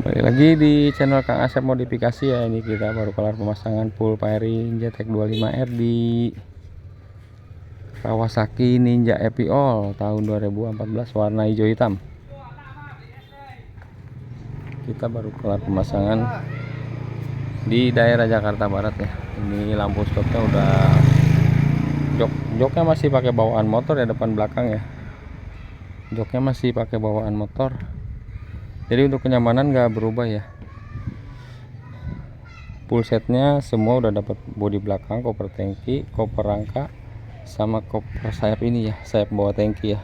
Balik lagi di channel Kang Asep Modifikasi ya. Ini kita baru kelar pemasangan full Firing Zetec 25R di Kawasaki Ninja Epiall tahun 2014 warna hijau hitam. Kita baru kelar pemasangan di daerah Jakarta Barat ya. Ini lampu stopnya udah joknya masih pakai bawaan motor ya, depan belakang ya. Joknya masih pakai bawaan motor. Jadi untuk kenyamanan nggak berubah ya. Full setnya semua udah dapat bodi belakang, koper tangki, koper rangka, sama koper sayap ini ya, sayap bawah tangki ya.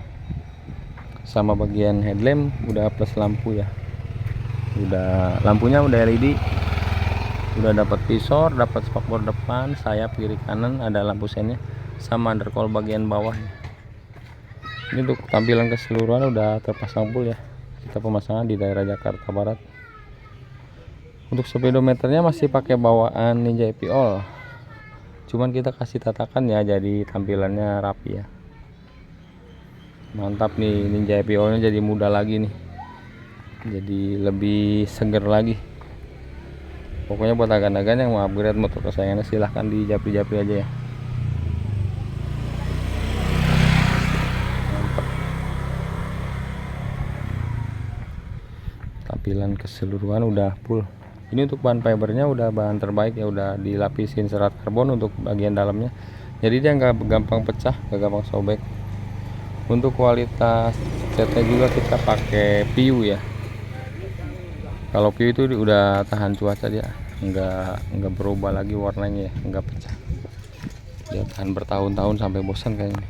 Sama bagian headlamp udah plus lampu ya. Udah lampunya udah LED. Udah dapat visor, dapat spakbor depan, sayap kiri kanan, ada lampu sennya, sama undercowl bagian bawah ya. Ini untuk tampilan keseluruhan udah terpasang full ya. Kita pemasangan di daerah Jakarta Barat. Untuk speedometernya masih pakai bawaan Ninja Epiall, cuman kita kasih tatakan ya, jadi tampilannya rapi ya. Mantap nih, Ninja Epiallnya jadi muda lagi nih, jadi lebih seger lagi. Pokoknya buat agan-agan yang mau upgrade motor kesayangannya silahkan di japri-japri aja ya. Tampilan keseluruhan udah full. Ini untuk bahan fibernya udah bahan terbaik ya, udah dilapisin serat karbon untuk bagian dalamnya, jadi dia nggak gampang pecah, nggak gampang sobek. Untuk kualitas catnya juga kita pakai PU ya. Kalau PU itu udah tahan cuaca, dia nggak berubah lagi warnanya ya, nggak pecah, dia tahan bertahun-tahun sampai bosan kayaknya.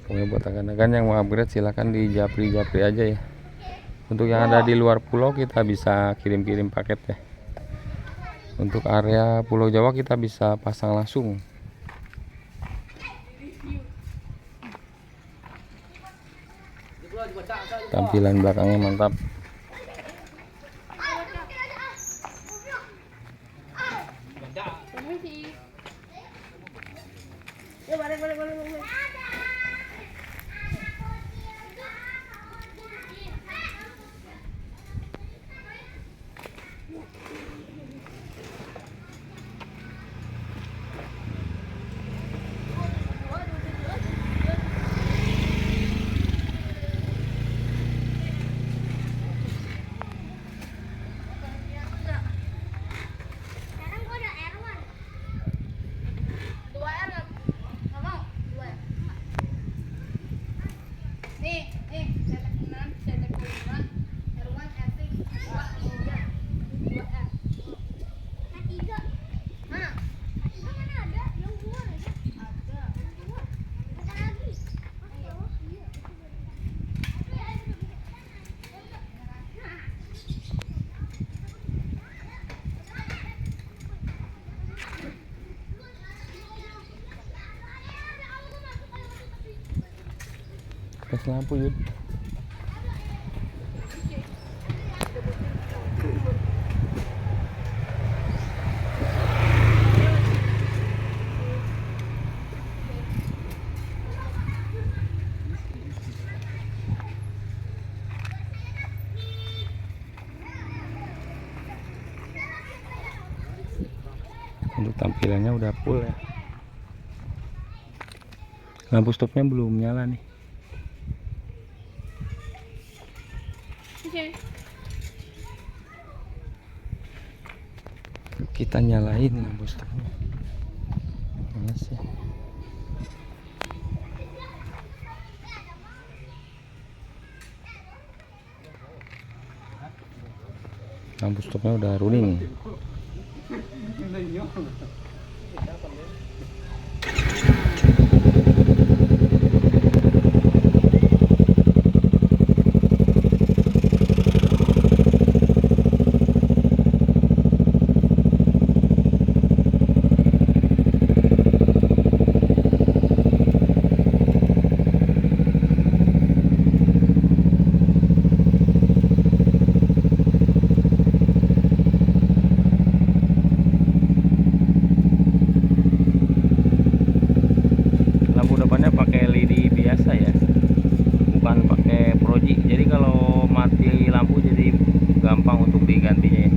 Pokoknya buat agan-agan yang mau upgrade silahkan di japri-japri aja ya. Untuk yang ada di luar pulau kita bisa kirim-kirim paket ya. Untuk area Pulau Jawa kita bisa pasang langsung. Tampilan belakangnya mantap. Kasih lampu Yud. Untuk tampilannya udah full ya. Lampu stopnya belum nyala nih. Kita nyalain lampu stopnya. Panas ya. Lampu stopnya udah running. teknologi, jadi kalau mati lampu jadi gampang untuk digantinya ya.